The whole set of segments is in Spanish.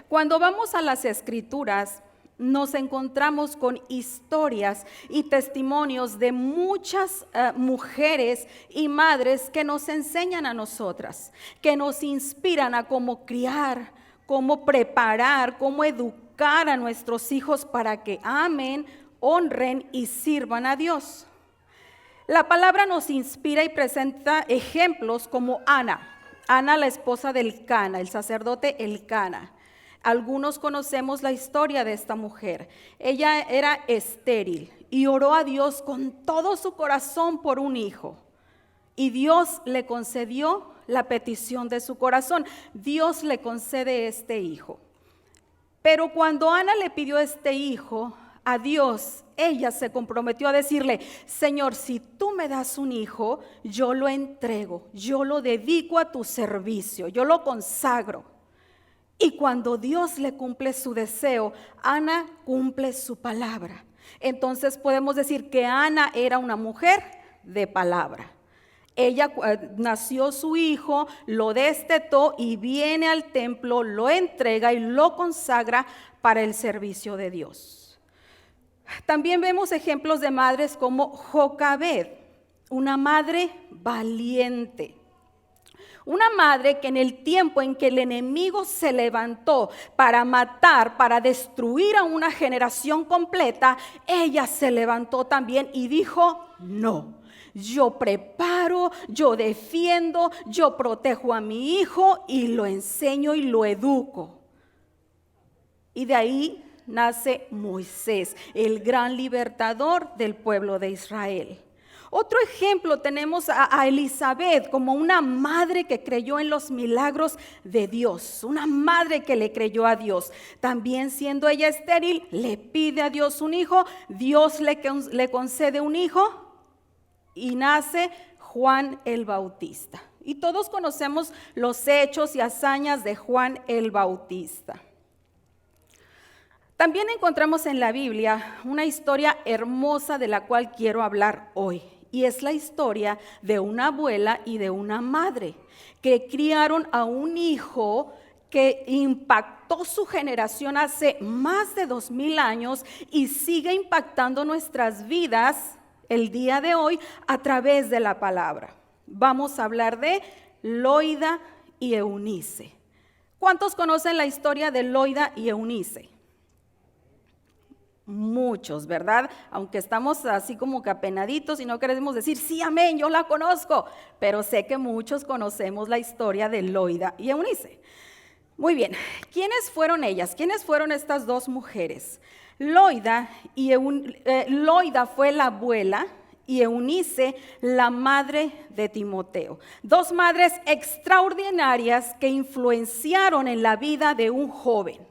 Cuando vamos a las Escrituras, nos encontramos con historias y testimonios de muchas mujeres y madres que nos enseñan a nosotras, que nos inspiran a cómo criar, cómo preparar, cómo educar a nuestros hijos para que amen, honren y sirvan a Dios. La palabra nos inspira y presenta ejemplos como Ana, la esposa del Elcana, el sacerdote Elcana. Algunos conocemos la historia de esta mujer. Ella era estéril y oró a Dios con todo su corazón por un hijo. Y Dios le concedió la petición de su corazón. Dios le concede este hijo. Pero cuando Ana le pidió este hijo a Dios, ella se comprometió a decirle: Señor, si tú me das un hijo, yo lo entrego, yo lo dedico a tu servicio, yo lo consagro. Y cuando Dios le cumple su deseo, Ana cumple su palabra. Entonces podemos decir que Ana era una mujer de palabra. Ella nació su hijo, lo destetó y viene al templo, lo entrega y lo consagra para el servicio de Dios. También vemos ejemplos de madres como Jocabed, una madre valiente. Una madre que en el tiempo en que el enemigo se levantó para matar, para destruir a una generación completa, ella se levantó también y dijo: no, yo preparo, yo defiendo, yo protejo a mi hijo y lo enseño y lo educo. Y de ahí nace Moisés, el gran libertador del pueblo de Israel. Otro ejemplo tenemos a Elizabeth como una madre que creyó en los milagros de Dios, una madre que le creyó a Dios. También siendo ella estéril, le pide a Dios un hijo, Dios le concede un hijo y nace Juan el Bautista. Y todos conocemos los hechos y hazañas de Juan el Bautista. También encontramos en la Biblia una historia hermosa de la cual quiero hablar hoy. Y es la historia de una abuela y de una madre que criaron a un hijo que impactó su generación hace más de 2000 años y sigue impactando nuestras vidas el día de hoy a través de la palabra. Vamos a hablar de Loida y Eunice. ¿Cuántos conocen la historia de Loida y Eunice? Muchos, ¿verdad? Aunque estamos así como que apenaditos y no queremos decir sí, amén, yo la conozco, pero sé que muchos conocemos la historia de Loida y Eunice. Muy bien, ¿quiénes fueron ellas? ¿Quiénes fueron estas dos mujeres? Loida fue la abuela y Eunice la madre de Timoteo. Dos madres extraordinarias que influenciaron en la vida de un joven.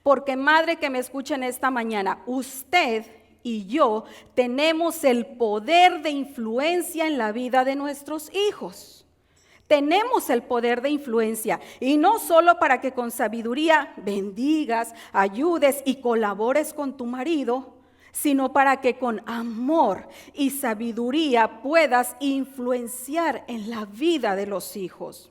Porque madre que me escuchen esta mañana, usted y yo tenemos el poder de influencia en la vida de nuestros hijos. Tenemos el poder de influencia y no solo para que con sabiduría bendigas, ayudes y colabores con tu marido, sino para que con amor y sabiduría puedas influenciar en la vida de los hijos.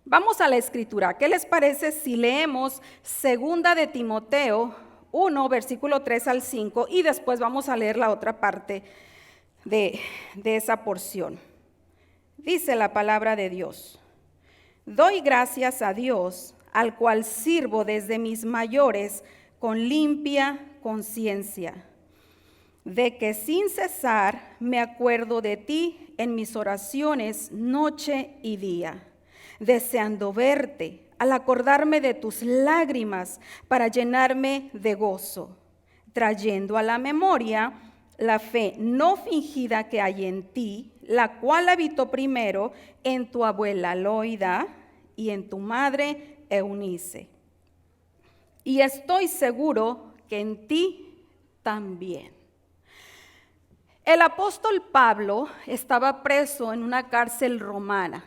Vamos a la escritura. ¿Qué les parece si leemos 2 de Timoteo 1, versículo 3 al 5 y después vamos a leer la otra parte de esa porción? Dice la palabra de Dios: doy gracias a Dios, al cual sirvo desde mis mayores con limpia conciencia, de que sin cesar me acuerdo de ti en mis oraciones noche y día, deseando verte, al acordarme de tus lágrimas para llenarme de gozo, trayendo a la memoria la fe no fingida que hay en ti, la cual habitó primero en tu abuela Loida y en tu madre Eunice. Y estoy seguro que en ti también. El apóstol Pablo estaba preso en una cárcel romana.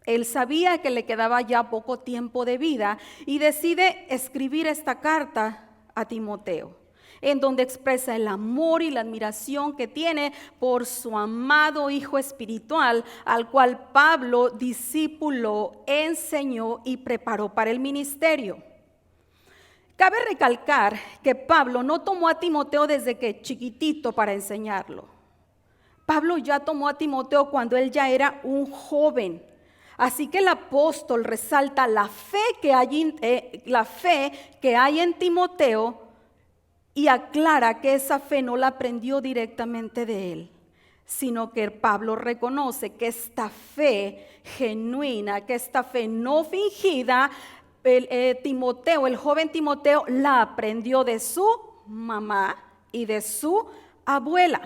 Él sabía que le quedaba ya poco tiempo de vida y decide escribir esta carta a Timoteo. en donde expresa el amor y la admiración que tiene por su amado hijo espiritual, al cual Pablo discipuló, enseñó y preparó para el ministerio. Cabe recalcar que Pablo no tomó a Timoteo desde que chiquitito para enseñarlo. Pablo ya tomó a Timoteo cuando él ya era un joven. Así que el apóstol resalta la fe que hay en Timoteo y aclara que esa fe no la aprendió directamente de él, sino que Pablo reconoce que esta fe genuina, que esta fe no fingida, el joven Timoteo la aprendió de su mamá y de su abuela.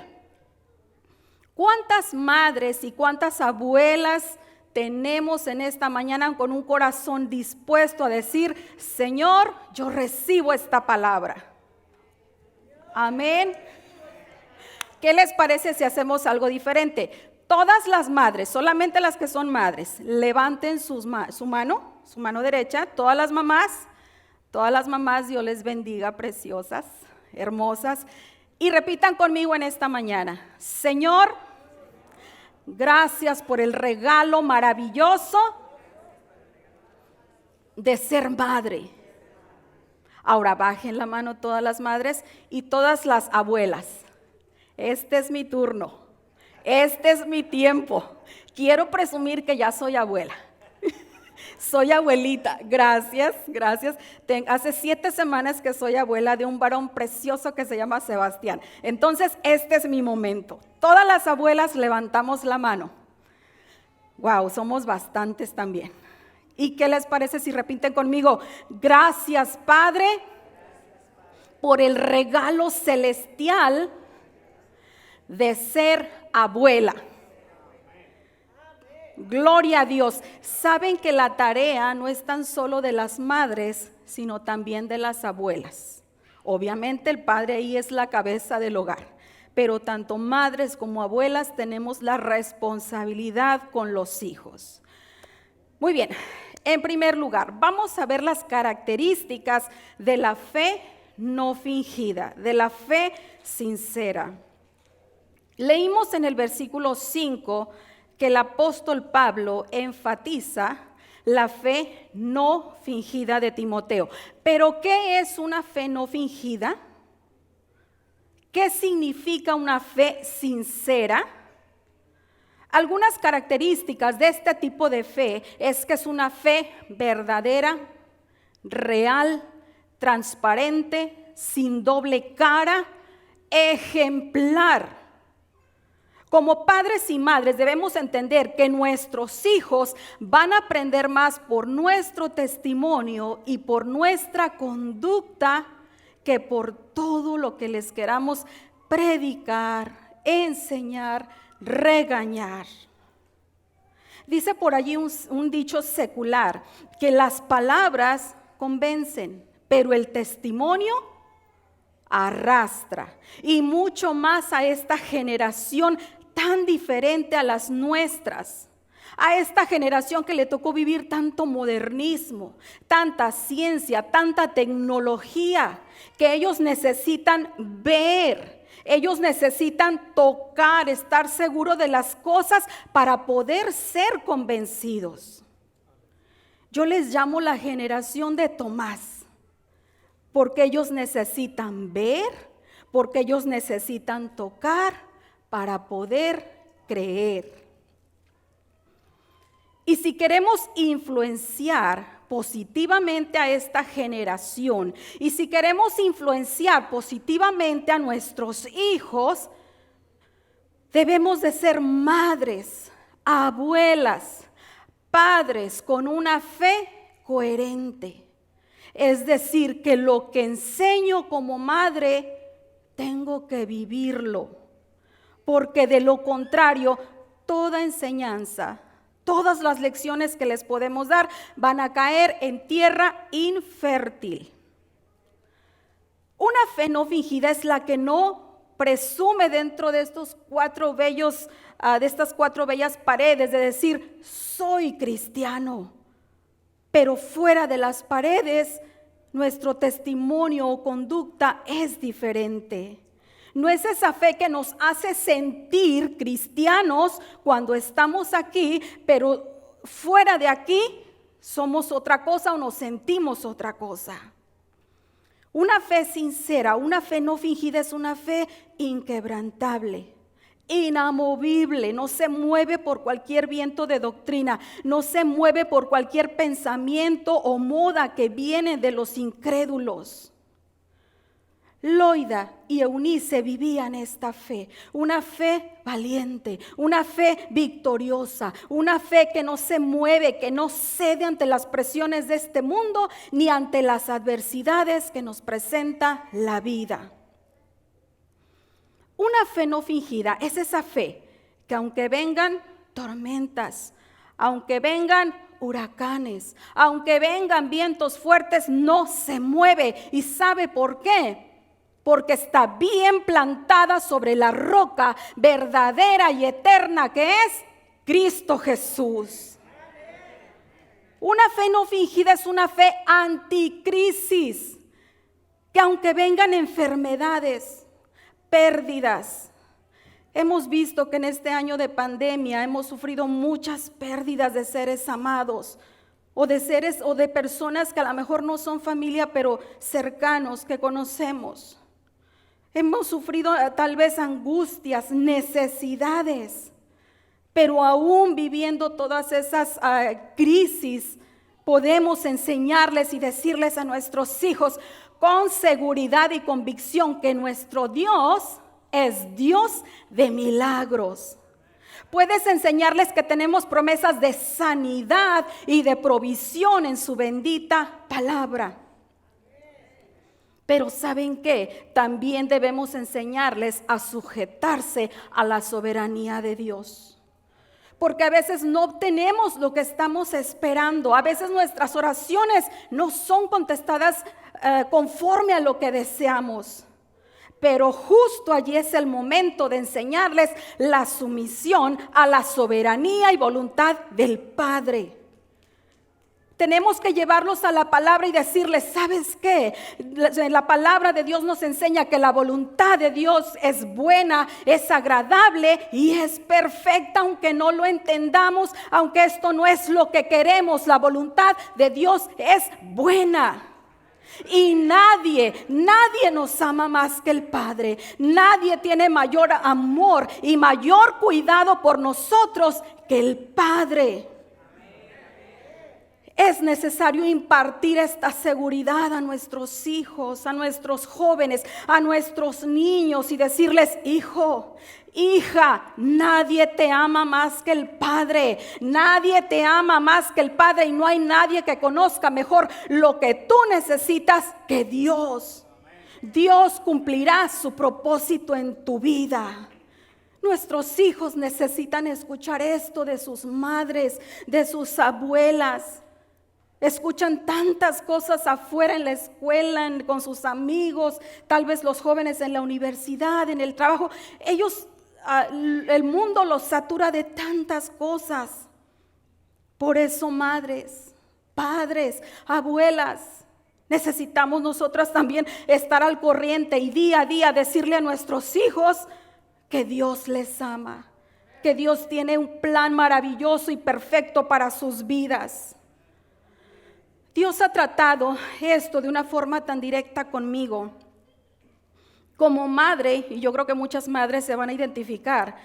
¿Cuántas madres y cuántas abuelas tenemos en esta mañana con un corazón dispuesto a decir: Señor, yo recibo esta palabra? Amén. ¿Qué les parece si hacemos algo diferente? Todas las madres, solamente las que son madres, levanten su mano derecha. Todas las mamás, Dios les bendiga, preciosas, hermosas. Y repitan conmigo en esta mañana: Señor, gracias por el regalo maravilloso de ser madre. Ahora bajen la mano todas las madres y todas las abuelas. Este es mi turno, este es mi tiempo. Quiero presumir que ya soy abuela. Soy abuelita, gracias. Hace 7 semanas que soy abuela de un varón precioso que se llama Sebastián. Entonces, este es mi momento. Todas las abuelas levantamos la mano. Wow, somos bastantes también. ¿Y qué les parece si repiten conmigo? Gracias, Padre, por el regalo celestial de ser abuela. Gloria a Dios. Saben que la tarea no es tan solo de las madres, sino también de las abuelas. Obviamente el padre ahí es la cabeza del hogar, pero tanto madres como abuelas tenemos la responsabilidad con los hijos. Muy bien, en primer lugar, vamos a ver las características de la fe no fingida, de la fe sincera. Leímos en el versículo 5 que el apóstol Pablo enfatiza la fe no fingida de Timoteo. ¿Pero qué es una fe no fingida? ¿Qué significa una fe sincera? Algunas características de este tipo de fe es que es una fe verdadera, real, transparente, sin doble cara, ejemplar. Como padres y madres debemos entender que nuestros hijos van a aprender más por nuestro testimonio y por nuestra conducta que por todo lo que les queramos predicar, enseñar, regañar. Dice por allí un dicho secular que las palabras convencen, pero el testimonio arrastra, y mucho más a esta generación tan diferente a las nuestras, a esta generación que le tocó vivir tanto modernismo, tanta ciencia, tanta tecnología, que ellos necesitan ver, ellos necesitan tocar, estar seguros de las cosas para poder ser convencidos. Yo les llamo la generación de Tomás, porque ellos necesitan ver, porque ellos necesitan tocar para poder creer. Y si queremos influenciar positivamente a esta generación, y si queremos influenciar positivamente a nuestros hijos, debemos de ser madres, abuelas, padres con una fe coherente. Es decir, que lo que enseño como madre, tengo que vivirlo, porque de lo contrario, toda enseñanza, todas las lecciones que les podemos dar van a caer en tierra infértil. Una fe no fingida es la que no presume dentro de estos de estas 4 bellas paredes de decir, soy cristiano, pero fuera de las paredes nuestro testimonio o conducta es diferente. No es esa fe que nos hace sentir cristianos cuando estamos aquí, pero fuera de aquí somos otra cosa o nos sentimos otra cosa. Una fe sincera, una fe no fingida es una fe inquebrantable, inamovible, no se mueve por cualquier viento de doctrina, no se mueve por cualquier pensamiento o moda que viene de los incrédulos. Loida y Eunice vivían esta fe, una fe valiente, una fe victoriosa, una fe que no se mueve, que no cede ante las presiones de este mundo ni ante las adversidades que nos presenta la vida. Una fe no fingida es esa fe que aunque vengan tormentas, aunque vengan huracanes, aunque vengan vientos fuertes, no se mueve. ¿Y sabe por qué? Porque está bien plantada sobre la roca verdadera y eterna que es Cristo Jesús. Una fe no fingida es una fe anticrisis, que aunque vengan enfermedades, pérdidas, hemos visto que en este año de pandemia hemos sufrido muchas pérdidas de seres amados, o de seres o de personas que a lo mejor no son familia, pero cercanos que conocemos. Hemos sufrido tal vez angustias, necesidades, pero aún viviendo todas esas crisis, podemos enseñarles y decirles a nuestros hijos con seguridad y convicción que nuestro Dios es Dios de milagros. Puedes enseñarles que tenemos promesas de sanidad y de provisión en su bendita palabra. Pero ¿saben qué? También debemos enseñarles a sujetarse a la soberanía de Dios. Porque a veces no obtenemos lo que estamos esperando. A veces nuestras oraciones no son contestadas conforme a lo que deseamos. Pero justo allí es el momento de enseñarles la sumisión a la soberanía y voluntad del Padre. Tenemos que llevarlos a la palabra y decirles, ¿sabes qué? La palabra de Dios nos enseña que la voluntad de Dios es buena, es agradable y es perfecta, aunque no lo entendamos, aunque esto no es lo que queremos. La voluntad de Dios es buena. Y nadie nos ama más que el Padre. Nadie tiene mayor amor y mayor cuidado por nosotros que el Padre. Es necesario impartir esta seguridad a nuestros hijos, a nuestros jóvenes, a nuestros niños y decirles, hijo, hija, nadie te ama más que el Padre. Nadie te ama más que el Padre y no hay nadie que conozca mejor lo que tú necesitas que Dios. Dios cumplirá su propósito en tu vida. Nuestros hijos necesitan escuchar esto de sus madres, de sus abuelas. Escuchan tantas cosas afuera en la escuela, con sus amigos, tal vez los jóvenes en la universidad, en el trabajo. Ellos, el mundo los satura de tantas cosas. Por eso, madres, padres, abuelas, necesitamos nosotras también estar al corriente y día a día decirle a nuestros hijos que Dios les ama, que Dios tiene un plan maravilloso y perfecto para sus vidas. Dios ha tratado esto de una forma tan directa conmigo. Como madre, y yo creo que muchas madres se van a identificar,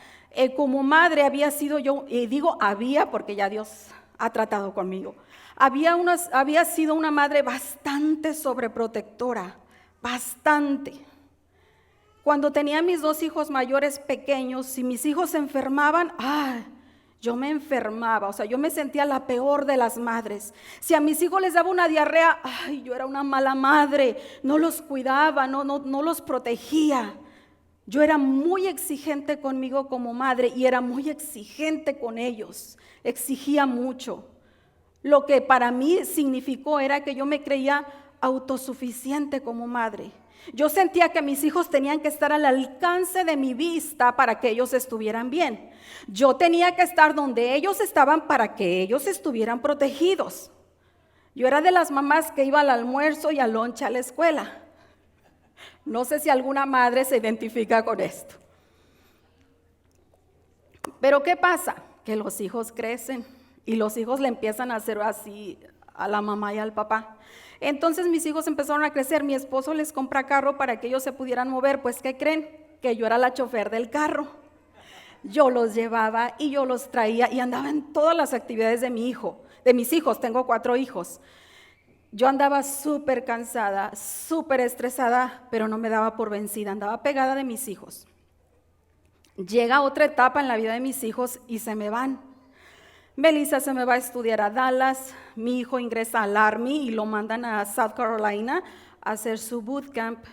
como madre había sido yo, y digo había porque ya Dios ha tratado conmigo. Había sido una madre bastante sobreprotectora, bastante. Cuando tenía mis dos hijos mayores pequeños, si mis hijos se enfermaban, yo me enfermaba, o sea, yo me sentía la peor de las madres. Si a mis hijos les daba una diarrea, yo era una mala madre, no los cuidaba, no los protegía. Yo era muy exigente conmigo como madre y era muy exigente con ellos, exigía mucho. Lo que para mí significó era que yo me creía autosuficiente como madre. Yo sentía que mis hijos tenían que estar al alcance de mi vista para que ellos estuvieran bien. Yo tenía que estar donde ellos estaban para que ellos estuvieran protegidos. Yo era de las mamás que iba al almuerzo y al lonche a la escuela. No sé si alguna madre se identifica con esto. Pero ¿qué pasa? Que los hijos crecen y los hijos le empiezan a hacer así a la mamá y al papá. Entonces mis hijos empezaron a crecer, mi esposo les compra carro para que ellos se pudieran mover. Pues ¿qué creen? Que yo era la chofer del carro. Yo los llevaba y yo los traía y andaba en todas las actividades de mis hijos, tengo 4 hijos. Yo andaba súper cansada, súper estresada, pero no me daba por vencida, andaba pegada de mis hijos. Llega otra etapa en la vida de mis hijos y se me van. Melissa se me va a estudiar a Dallas, mi hijo ingresa al Army y lo mandan a South Carolina a hacer su bootcamp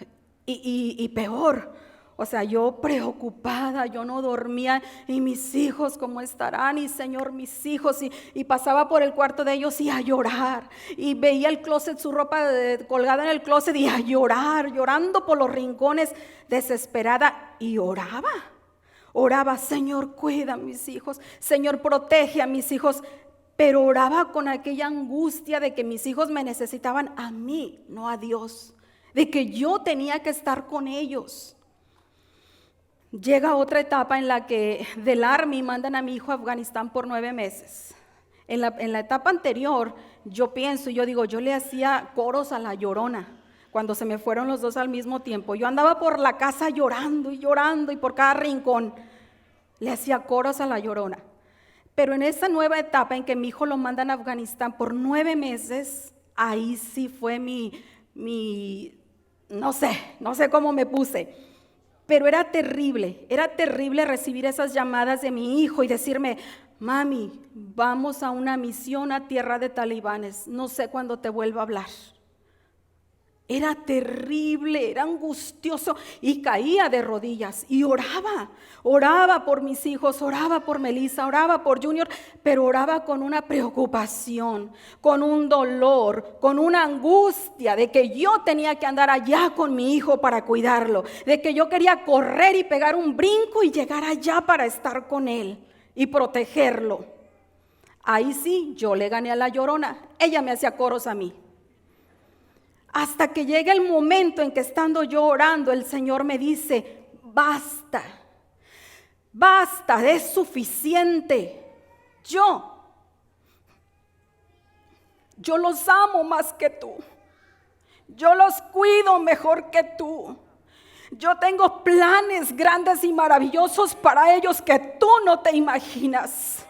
y peor. O sea, yo preocupada, yo no dormía, y mis hijos, ¿cómo estarán? Y Señor, mis hijos, y pasaba por el cuarto de ellos y a llorar, y veía el closet, su ropa colgada en el closet y a llorar, llorando por los rincones, desesperada, y oraba, Señor, cuida a mis hijos, Señor, protege a mis hijos, pero oraba con aquella angustia de que mis hijos me necesitaban a mí, no a Dios, de que yo tenía que estar con ellos. Llega otra etapa en la que del Army mandan a mi hijo a Afganistán por 9 meses. En la etapa anterior, yo digo, yo le hacía coros a la Llorona cuando se me fueron los dos al mismo tiempo. Yo andaba por la casa llorando y llorando y por cada rincón le hacía coros a la Llorona. Pero en esa nueva etapa en que mi hijo lo mandan a Afganistán por 9 meses, ahí sí fue no sé cómo me puse. Pero era terrible recibir esas llamadas de mi hijo y decirme, mami, vamos a una misión a tierra de talibanes, no sé cuándo te vuelva a hablar. Era terrible, era angustioso y caía de rodillas y oraba por mis hijos, oraba por Melissa, oraba por Junior, pero oraba con una preocupación, con un dolor, con una angustia de que yo tenía que andar allá con mi hijo para cuidarlo, de que yo quería correr y pegar un brinco y llegar allá para estar con él y protegerlo. Ahí sí, yo le gané a la Llorona, ella me hacía coros a mí. Hasta que llega el momento en que estando yo orando, el Señor me dice, basta, es suficiente. Yo los amo más que tú. Yo los cuido mejor que tú. Yo tengo planes grandes y maravillosos para ellos que tú no te imaginas.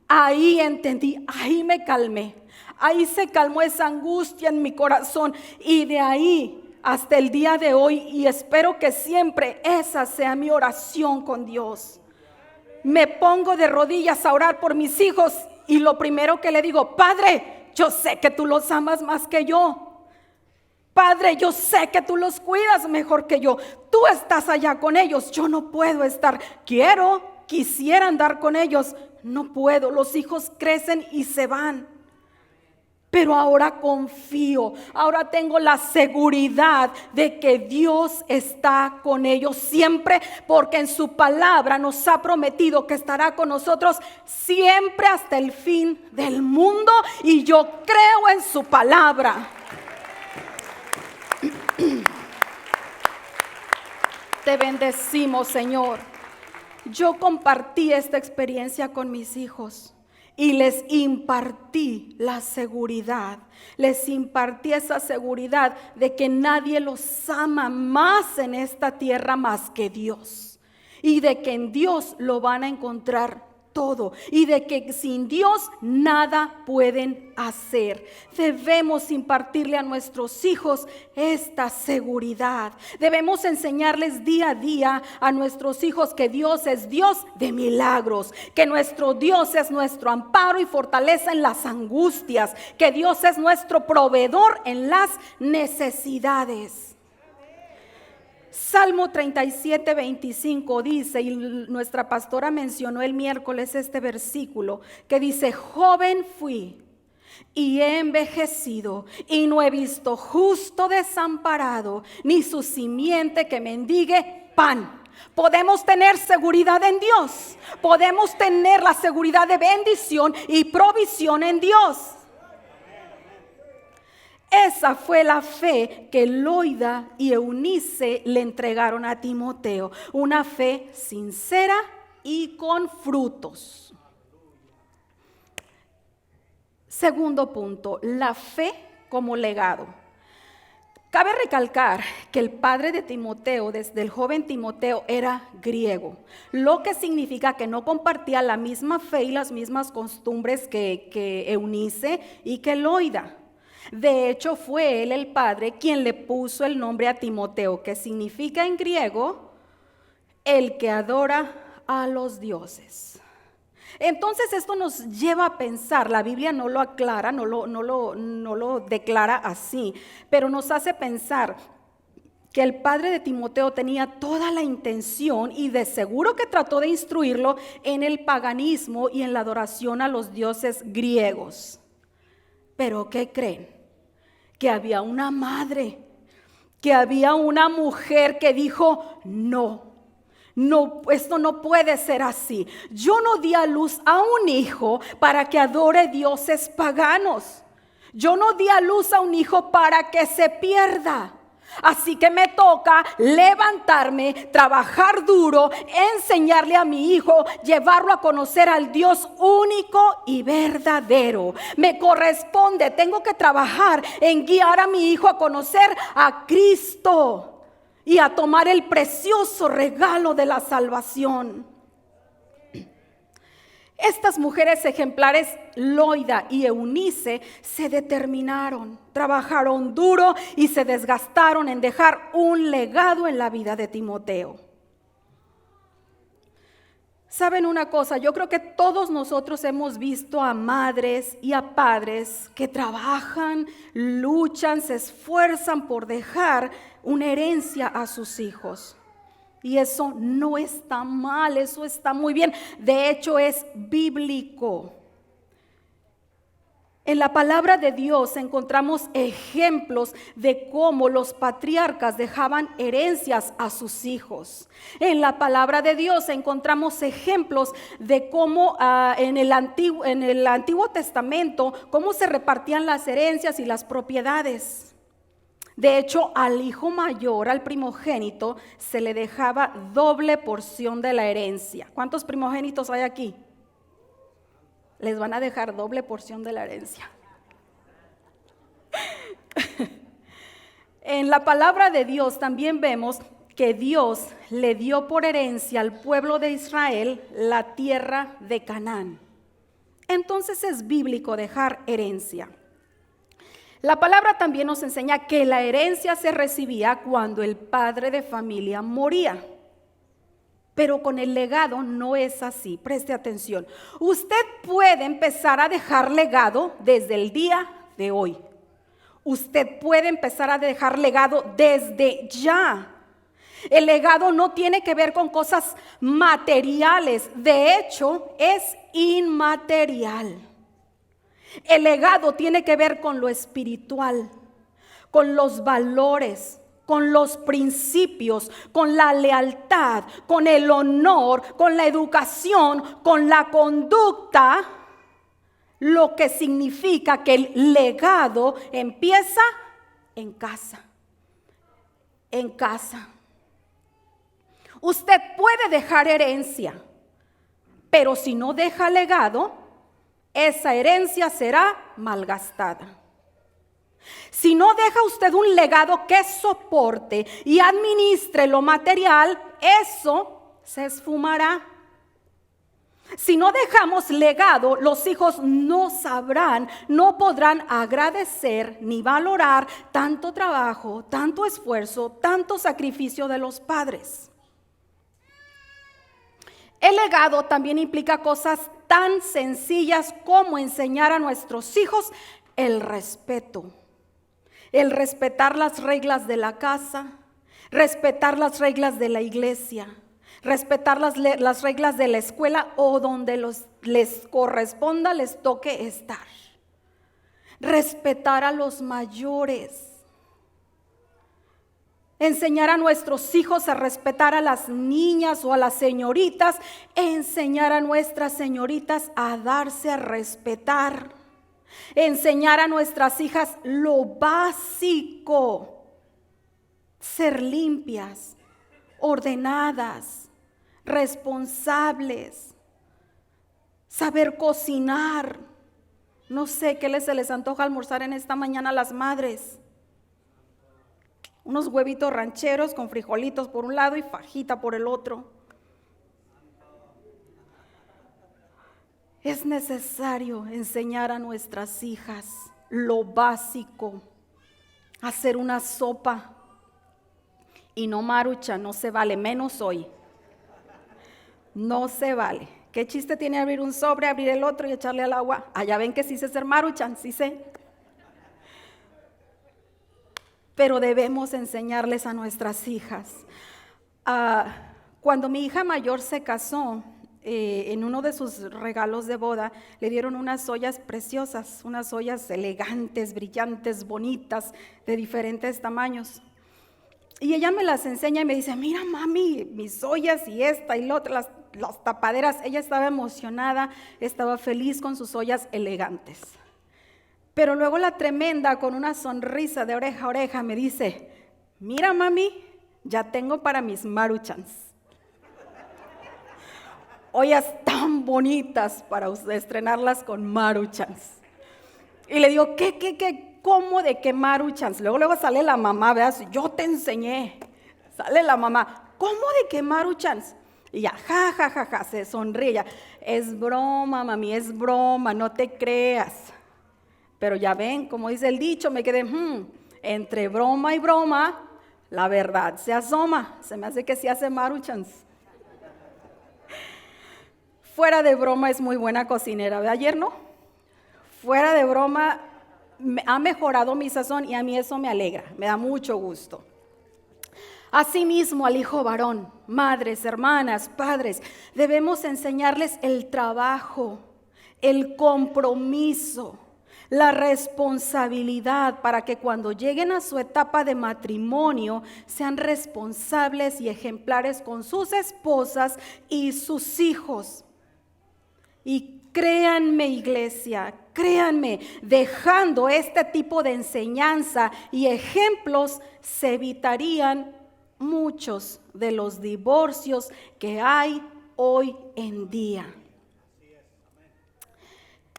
Ahí entendí, ahí me calmé. Ahí se calmó esa angustia en mi corazón y de ahí hasta el día de hoy, y espero que siempre esa sea mi oración con Dios. Me pongo de rodillas a orar por mis hijos y lo primero que le digo, Padre, yo sé que tú los amas más que yo. Padre, yo sé que tú los cuidas mejor que yo. Tú estás allá con ellos, yo no puedo estar. Quisiera andar con ellos, no puedo. Los hijos crecen y se van. Pero ahora confío, ahora tengo la seguridad de que Dios está con ellos siempre, porque en su palabra nos ha prometido que estará con nosotros siempre hasta el fin del mundo, y yo creo en su palabra. Te bendecimos, Señor. Yo compartí esta experiencia con mis hijos y les impartí la seguridad, les impartí esa seguridad de que nadie los ama más en esta tierra más que Dios, y de que en Dios lo van a encontrar todo, y de que sin Dios nada pueden hacer. Debemos impartirle a nuestros hijos esta seguridad. Debemos enseñarles día a día a nuestros hijos que Dios es Dios de milagros, que nuestro Dios es nuestro amparo y fortaleza en las angustias, que Dios es nuestro proveedor en las necesidades. Salmo 37, 25 dice, y nuestra pastora mencionó el miércoles este versículo, que dice, joven fui y he envejecido y no he visto justo desamparado, ni su simiente que mendigue pan. Podemos tener seguridad en Dios, podemos tener la seguridad de bendición y provisión en Dios. esa fue la fe que Loida y Eunice le entregaron a Timoteo. Una fe sincera y con frutos. Segundo punto, la fe como legado. Cabe recalcar que el padre de Timoteo, desde el joven Timoteo, era griego, lo que significa que no compartía la misma fe y las mismas costumbres que Eunice y que Loida. De hecho, fue él el padre quien le puso el nombre a Timoteo, que significa en griego el que adora a los dioses. Entonces esto nos lleva a pensar, la Biblia no lo aclara, no lo declara así, pero nos hace pensar que el padre de Timoteo tenía toda la intención y de seguro que trató de instruirlo en el paganismo y en la adoración a los dioses griegos. Pero ¿qué creen? Que había una madre, que había una mujer que dijo no. No, esto no puede ser así. Yo no di a luz a un hijo para que adore dioses paganos. Yo no di a luz a un hijo para que se pierda. Así que me toca levantarme, trabajar duro, enseñarle a mi hijo, llevarlo a conocer al Dios único y verdadero. Me corresponde, tengo que trabajar en guiar a mi hijo a conocer a Cristo y a tomar el precioso regalo de la salvación. Estas mujeres ejemplares, Loida y Eunice, se determinaron, trabajaron duro y se desgastaron en dejar un legado en la vida de Timoteo. ¿Saben una cosa? Yo creo que todos nosotros hemos visto a madres y a padres que trabajan, luchan, se esfuerzan por dejar una herencia a sus hijos. Y eso no está mal, eso está muy bien. De hecho, es bíblico. En la palabra de Dios encontramos ejemplos de cómo los patriarcas dejaban herencias a sus hijos. En la palabra de Dios encontramos ejemplos de cómo en el Antiguo Testamento, cómo se repartían las herencias y las propiedades. De hecho, al hijo mayor, al primogénito, se le dejaba doble porción de la herencia. ¿Cuántos primogénitos hay aquí? Les van a dejar doble porción de la herencia. En la palabra de Dios también vemos que Dios le dio por herencia al pueblo de Israel la tierra de Canaán. Entonces es bíblico dejar herencia. La palabra también nos enseña que la herencia se recibía cuando el padre de familia moría. Pero con el legado no es así, preste atención. Usted puede empezar a dejar legado desde el día de hoy. Usted puede empezar a dejar legado desde ya. El legado no tiene que ver con cosas materiales, de hecho es inmaterial. El legado tiene que ver con lo espiritual, con los valores, con los principios, con la lealtad, con el honor, con la educación, con la conducta, lo que significa que el legado empieza en casa. En casa. Usted puede dejar herencia, pero si no deja legado, esa herencia será malgastada. Si no deja usted un legado que soporte y administre lo material, eso se esfumará. Si no dejamos legado, los hijos no sabrán, no podrán agradecer ni valorar tanto trabajo, tanto esfuerzo, tanto sacrificio de los padres. El legado también implica cosas tan sencillas como enseñar a nuestros hijos el respeto. El respetar las reglas de la casa, respetar las reglas de la iglesia, respetar las reglas de la escuela o donde les corresponda, les toque estar. Respetar a los mayores. Enseñar a nuestros hijos a respetar a las niñas o a las señoritas. Enseñar a nuestras señoritas a darse a respetar. Enseñar a nuestras hijas lo básico: ser limpias, ordenadas, responsables, saber cocinar. No sé qué se les antoja almorzar en esta mañana a las madres. Unos huevitos rancheros con frijolitos por un lado y fajita por el otro. Es necesario enseñar a nuestras hijas lo básico: hacer una sopa. Y no Maruchan, no se vale, menos hoy. No se vale. ¿Qué chiste tiene abrir un sobre, abrir el otro y echarle al agua? Allá ven que sí sé hacer Maruchan, sí sé. Pero debemos enseñarles a nuestras hijas. Cuando mi hija mayor se casó, en uno de sus regalos de boda, le dieron unas ollas preciosas, unas ollas elegantes, brillantes, bonitas, de diferentes tamaños. Y ella me las enseña y me dice: mira mami, mis ollas y esta y la otra, las tapaderas. Ella estaba emocionada, estaba feliz con sus ollas elegantes. Pero luego la tremenda, con una sonrisa de oreja a oreja, me dice: mira mami, ya tengo para mis Maruchans. Ollas tan bonitas para estrenarlas con Maruchans. Y le digo: ¿Qué? ¿Cómo de qué Maruchans? Luego sale la mamá, ¿verdad? Yo te enseñé. Sale la mamá: ¿cómo de qué Maruchans? Y ya, ja, se sonríe. Ya, es broma, mami, es broma, no te creas. Pero ya ven, como dice el dicho, me quedé, entre broma y broma, la verdad se asoma. Se me hace que sí hace Maruchans. Fuera de broma, es muy buena cocinera, ¿verdad? Ayer no. Fuera de broma, ha mejorado mi sazón y a mí eso me alegra, me da mucho gusto. Asimismo, al hijo varón, madres, hermanas, padres, debemos enseñarles el trabajo, el compromiso, la responsabilidad, para que cuando lleguen a su etapa de matrimonio sean responsables y ejemplares con sus esposas y sus hijos. Y créanme, iglesia, créanme, dejando este tipo de enseñanza y ejemplos, se evitarían muchos de los divorcios que hay hoy en día.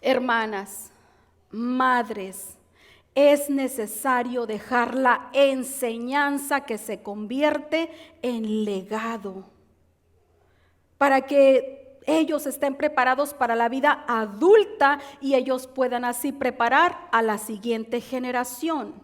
Hermanas, madres, es necesario dejar la enseñanza que se convierte en legado, para que ellos estén preparados para la vida adulta y ellos puedan así preparar a la siguiente generación.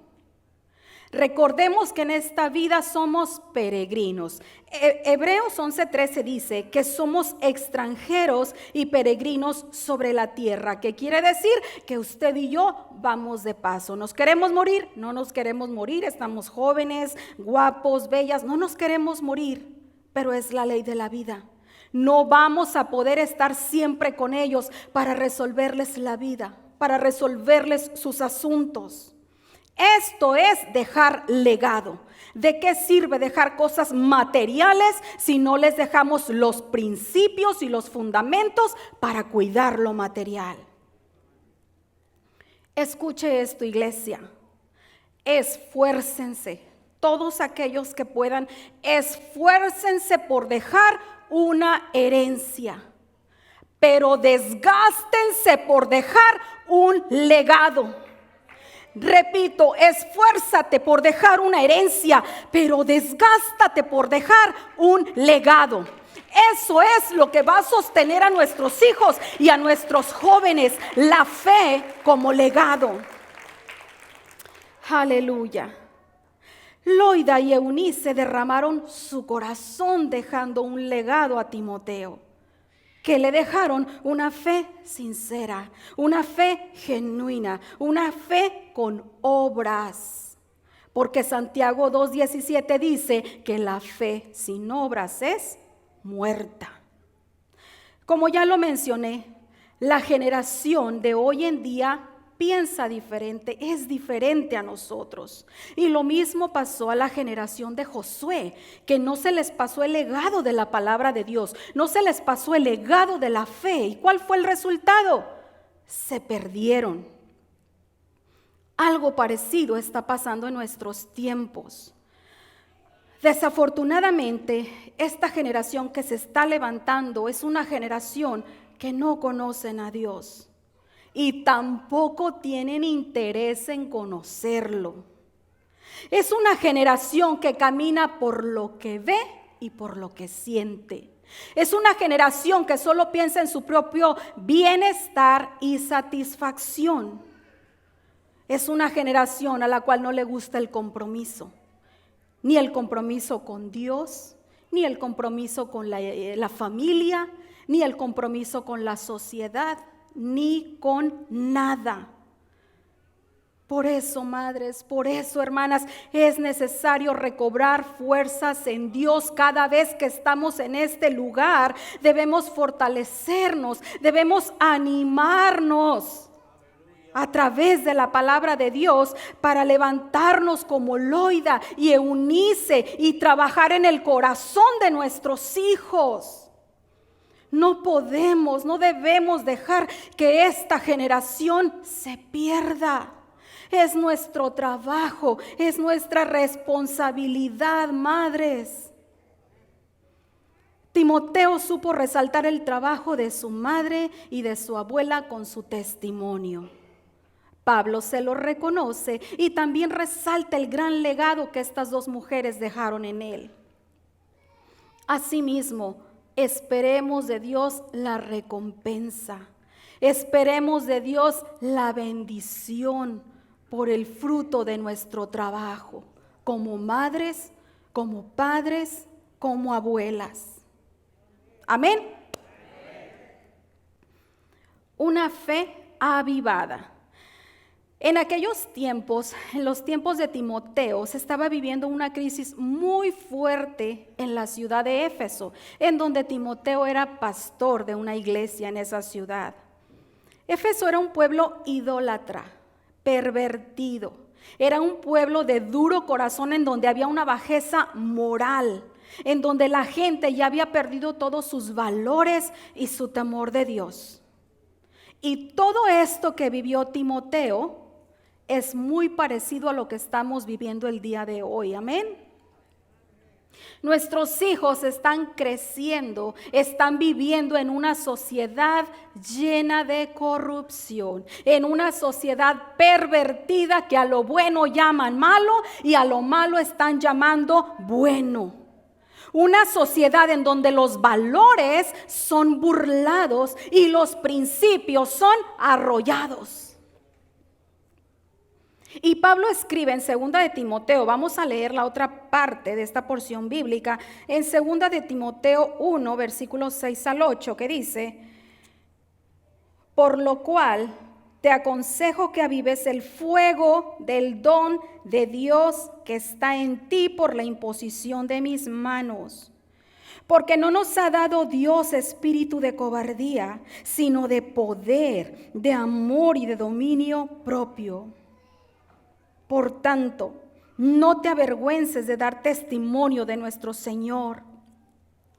Recordemos que en esta vida somos peregrinos. Hebreos 11:13 dice que somos extranjeros y peregrinos sobre la tierra. ¿Qué quiere decir? Que usted y yo vamos de paso. ¿Nos queremos morir? No nos queremos morir. Estamos jóvenes, guapos, bellas. No nos queremos morir, pero es la ley de la vida. No vamos a poder estar siempre con ellos para resolverles la vida, para resolverles sus asuntos. Esto es dejar legado. ¿De qué sirve dejar cosas materiales si no les dejamos los principios y los fundamentos para cuidar lo material? Escuche esto, iglesia. Esfuércense, todos aquellos que puedan, esfuércense por dejar una herencia, pero desgástense por dejar un legado. Repito, esfuérzate por dejar una herencia, pero desgástate por dejar un legado. Eso es lo que va a sostener a nuestros hijos y a nuestros jóvenes, la fe como legado. Aleluya. Loida y Eunice derramaron su corazón dejando un legado a Timoteo, que le dejaron una fe sincera, una fe genuina, una fe con obras. Porque Santiago 2:17 dice que la fe sin obras es muerta. Como ya lo mencioné, la generación de hoy en día piensa diferente, es diferente a nosotros. Y lo mismo pasó a la generación de Josué, que no se les pasó el legado de la palabra de Dios, no se les pasó el legado de la fe. ¿Y cuál fue el resultado? Se perdieron. Algo parecido está pasando en nuestros tiempos. Desafortunadamente, esta generación que se está levantando es una generación que no conocen a Dios y tampoco tienen interés en conocerlo. Es una generación que camina por lo que ve y por lo que siente. Es una generación que solo piensa en su propio bienestar y satisfacción. Es una generación a la cual no le gusta el compromiso, ni el compromiso con Dios, ni el compromiso con la familia, ni el compromiso con la sociedad, ni con nada. Por eso, madres, por eso, hermanas, es necesario recobrar fuerzas en Dios cada vez que estamos en este lugar. Debemos fortalecernos, debemos animarnos a través de la palabra de Dios para levantarnos como Loida y Eunice y trabajar en el corazón de nuestros hijos. No podemos, no debemos dejar que esta generación se pierda. Es nuestro trabajo, es nuestra responsabilidad, madres. Timoteo supo resaltar el trabajo de su madre y de su abuela con su testimonio. Pablo se lo reconoce y también resalta el gran legado que estas dos mujeres dejaron en él. Asimismo, esperemos de Dios la recompensa. Esperemos de Dios la bendición por el fruto de nuestro trabajo, como madres, como padres, como abuelas. Amén. Una fe avivada. En aquellos tiempos, en los tiempos de Timoteo, se estaba viviendo una crisis muy fuerte en la ciudad de Éfeso, en donde Timoteo era pastor de una iglesia en esa ciudad. Éfeso era un pueblo idólatra, pervertido. Era un pueblo de duro corazón en donde había una bajeza moral, en donde la gente ya había perdido todos sus valores y su temor de Dios. Y todo esto que vivió Timoteo es muy parecido a lo que estamos viviendo el día de hoy. Amén. Nuestros hijos están creciendo, están viviendo en una sociedad llena de corrupción, en una sociedad pervertida que a lo bueno llaman malo y a lo malo están llamando bueno. Una sociedad en donde los valores son burlados y los principios son arrollados. Y Pablo escribe en 2 de Timoteo, vamos a leer la otra parte de esta porción bíblica, en 2 de Timoteo 1, versículos 6 al 8, que dice: por lo cual te aconsejo que avives el fuego del don de Dios que está en ti por la imposición de mis manos. Porque no nos ha dado Dios espíritu de cobardía, sino de poder, de amor y de dominio propio. Por tanto, no te avergüences de dar testimonio de nuestro Señor,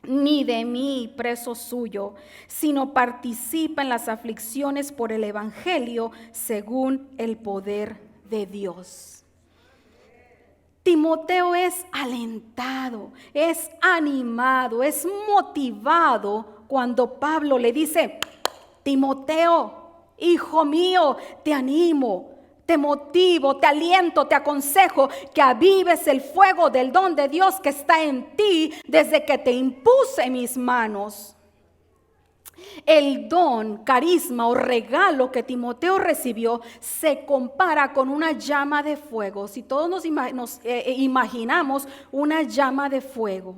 ni de mí, preso suyo, sino participa en las aflicciones por el Evangelio según el poder de Dios. Timoteo es alentado, es animado, es motivado cuando Pablo le dice: Timoteo, hijo mío, te animo, te motivo, te aliento, te aconsejo que avives el fuego del don de Dios que está en ti desde que te impuse mis manos. El don, carisma o regalo que Timoteo recibió se compara con una llama de fuego. Si todos nos imaginamos una llama de fuego,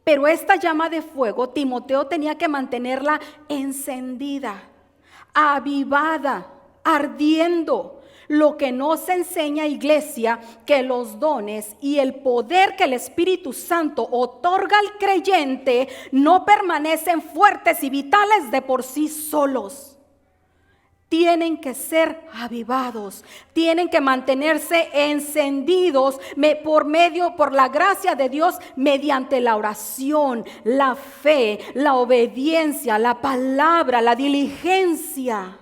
pero esta llama de fuego Timoteo tenía que mantenerla encendida, avivada, ardiendo. Lo que nos enseña, iglesia, que los dones y el poder que el Espíritu Santo otorga al creyente no permanecen fuertes y vitales de por sí solos. Tienen que ser avivados, tienen que mantenerse encendidos por la gracia de Dios, mediante la oración, la fe, la obediencia, la palabra, la diligencia.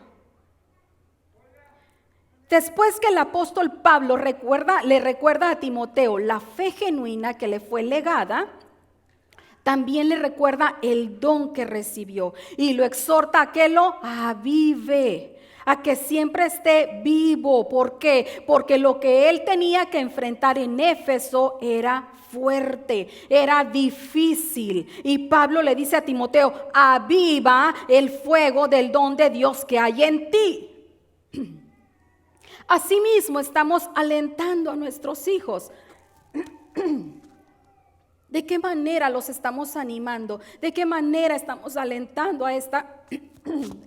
Después que el apóstol Pablo le recuerda a Timoteo la fe genuina que le fue legada, también le recuerda el don que recibió y lo exhorta a que lo avive, a que siempre esté vivo. ¿Por qué? Porque lo que él tenía que enfrentar en Éfeso era fuerte, era difícil. Y Pablo le dice a Timoteo: aviva el fuego del don de Dios que hay en ti. Asimismo, estamos alentando a nuestros hijos. ¿De qué manera los estamos animando? ¿De qué manera estamos alentando a esta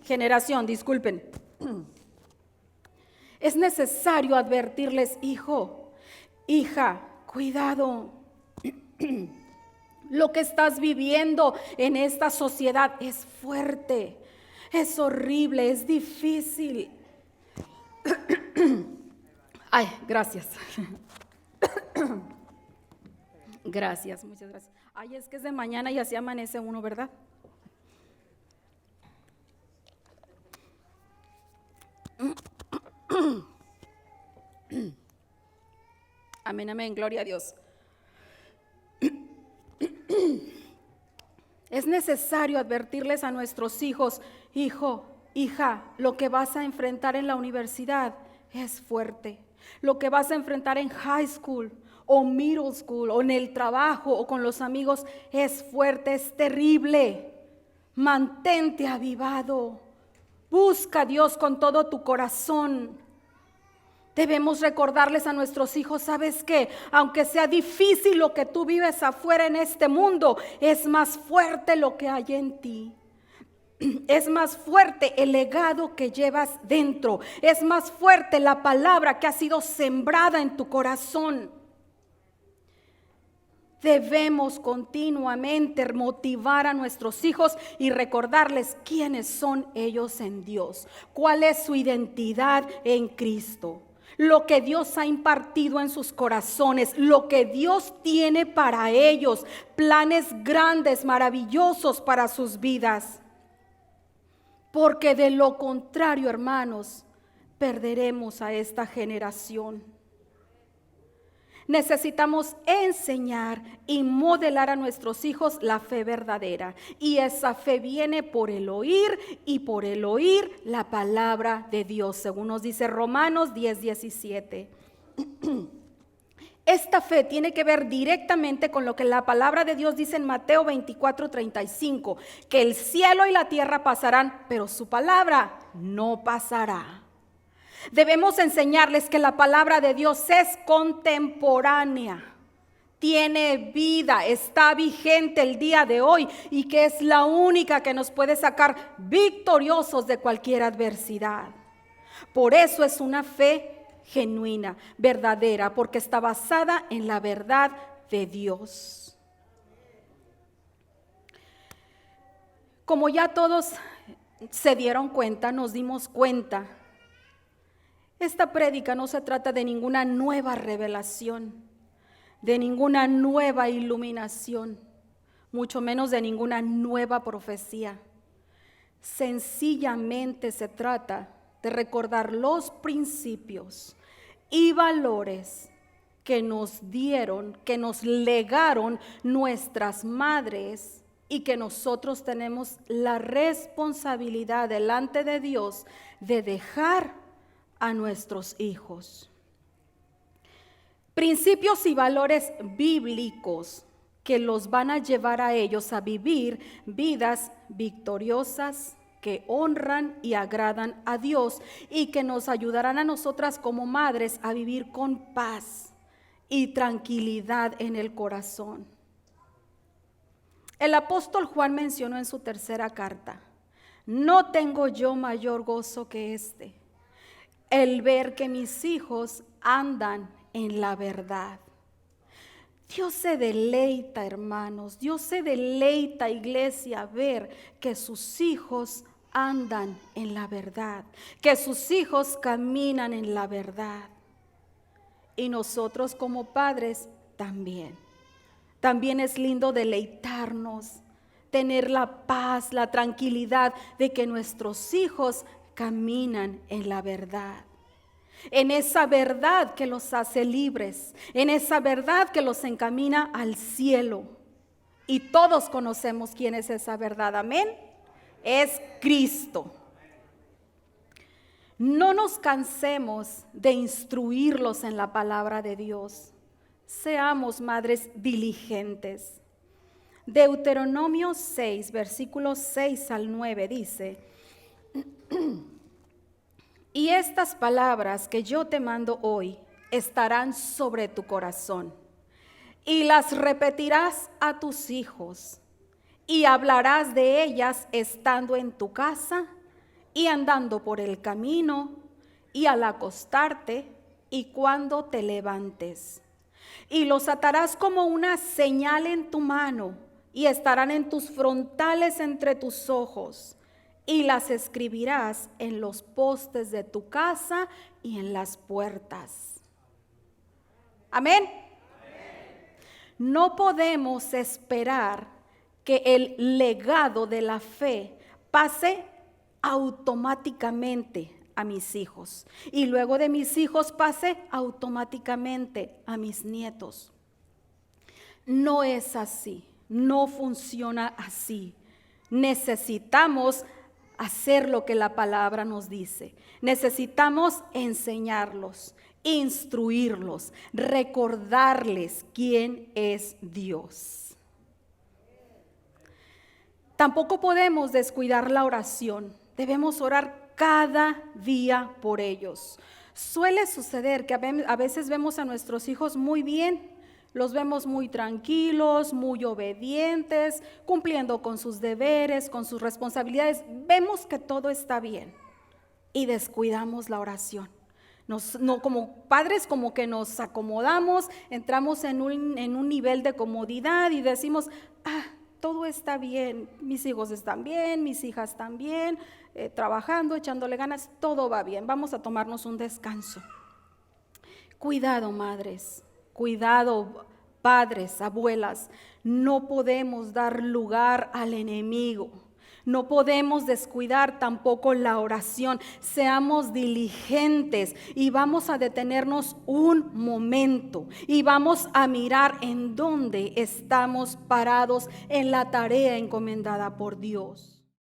generación? Disculpen. Es necesario advertirles: hijo, hija, cuidado. Lo que estás viviendo en esta sociedad es fuerte, es horrible, es difícil. Ay, gracias. Gracias, muchas gracias. Ay, es que es de mañana y así amanece uno, ¿verdad? Amén, amén, gloria a Dios. Es necesario advertirles a nuestros hijos: hijo, hija, lo que vas a enfrentar en la universidad es fuerte. Lo que vas a enfrentar en high school o middle school o en el trabajo o con los amigos es fuerte, es terrible. Mantente avivado. Busca a Dios con todo tu corazón. Debemos recordarles a nuestros hijos: ¿sabes qué? Aunque sea difícil lo que tú vives afuera en este mundo, es más fuerte lo que hay en ti. Es más fuerte el legado que llevas dentro. Es más fuerte la palabra que ha sido sembrada en tu corazón. Debemos continuamente motivar a nuestros hijos y recordarles quiénes son ellos en Dios, cuál es su identidad en Cristo, lo que Dios ha impartido en sus corazones, lo que Dios tiene para ellos, planes grandes, maravillosos para sus vidas. Porque de lo contrario, hermanos, perderemos a esta generación. Necesitamos enseñar y modelar a nuestros hijos la fe verdadera. Y esa fe viene por el oír, y por el oír la palabra de Dios, según nos dice Romanos 10:17. Esta fe tiene que ver directamente con lo que la palabra de Dios dice en Mateo 24:35, que el cielo y la tierra pasarán, pero su palabra no pasará. Debemos enseñarles que la palabra de Dios es contemporánea, tiene vida, está vigente el día de hoy y que es la única que nos puede sacar victoriosos de cualquier adversidad. Por eso es una fe genuina, verdadera, porque está basada en la verdad de Dios. Como ya todos se dieron cuenta, nos dimos cuenta, esta prédica no se trata de ninguna nueva revelación, de ninguna nueva iluminación, mucho menos de ninguna nueva profecía. Sencillamente se trata de recordar los principios y valores que nos dieron, que nos legaron nuestras madres y que nosotros tenemos la responsabilidad delante de Dios de dejar a nuestros hijos. Principios y valores bíblicos que los van a llevar a ellos a vivir vidas victoriosas, que honran y agradan a Dios y que nos ayudarán a nosotras como madres a vivir con paz y tranquilidad en el corazón. El apóstol Juan mencionó en su tercera carta: no tengo yo mayor gozo que este, el ver que mis hijos andan en la verdad. Dios se deleita, hermanos, Dios se deleita, iglesia, ver que sus hijos andan en la verdad, que sus hijos caminan en la verdad. Y nosotros como padres también. También es lindo deleitarnos, tener la paz, la tranquilidad de que nuestros hijos caminan en la verdad. en esa verdad que los hace libres, en esa verdad que los encamina al cielo. Y todos conocemos quién es esa verdad, amén. Es Cristo. No nos cansemos de instruirlos en la palabra de Dios. Seamos madres diligentes. Deuteronomio 6, versículos 6 al 9 dice: y estas palabras que yo te mando hoy estarán sobre tu corazón, y las repetirás a tus hijos, y hablarás de ellas estando en tu casa, y andando por el camino, y al acostarte, y cuando te levantes. Y los atarás como una señal en tu mano, y estarán en tus frontales entre tus ojos, y las escribirás en los postes de tu casa y en las puertas. Amén. No podemos esperar que el legado de la fe pase automáticamente a mis hijos y luego de mis hijos pase automáticamente a mis nietos. No es así, no funciona así. Necesitamos hacer lo que la palabra nos dice. Necesitamos enseñarlos, instruirlos, recordarles quién es Dios. Tampoco podemos descuidar la oración. Debemos orar cada día por ellos. Suele suceder que a veces vemos a nuestros hijos muy bien, los vemos muy tranquilos, muy obedientes, cumpliendo con sus deberes, con sus responsabilidades. Vemos que todo está bien y descuidamos la oración. No, como padres como que nos acomodamos, entramos en un nivel de comodidad y decimos, todo está bien, mis hijos están bien, mis hijas están bien, trabajando, echándole ganas, todo va bien, vamos a tomarnos un descanso. Cuidado, madres, cuidado, padres, abuelas, no podemos dar lugar al enemigo. No podemos descuidar tampoco la oración. Seamos diligentes y vamos a detenernos un momento y vamos a mirar en dónde estamos parados en la tarea encomendada por Dios.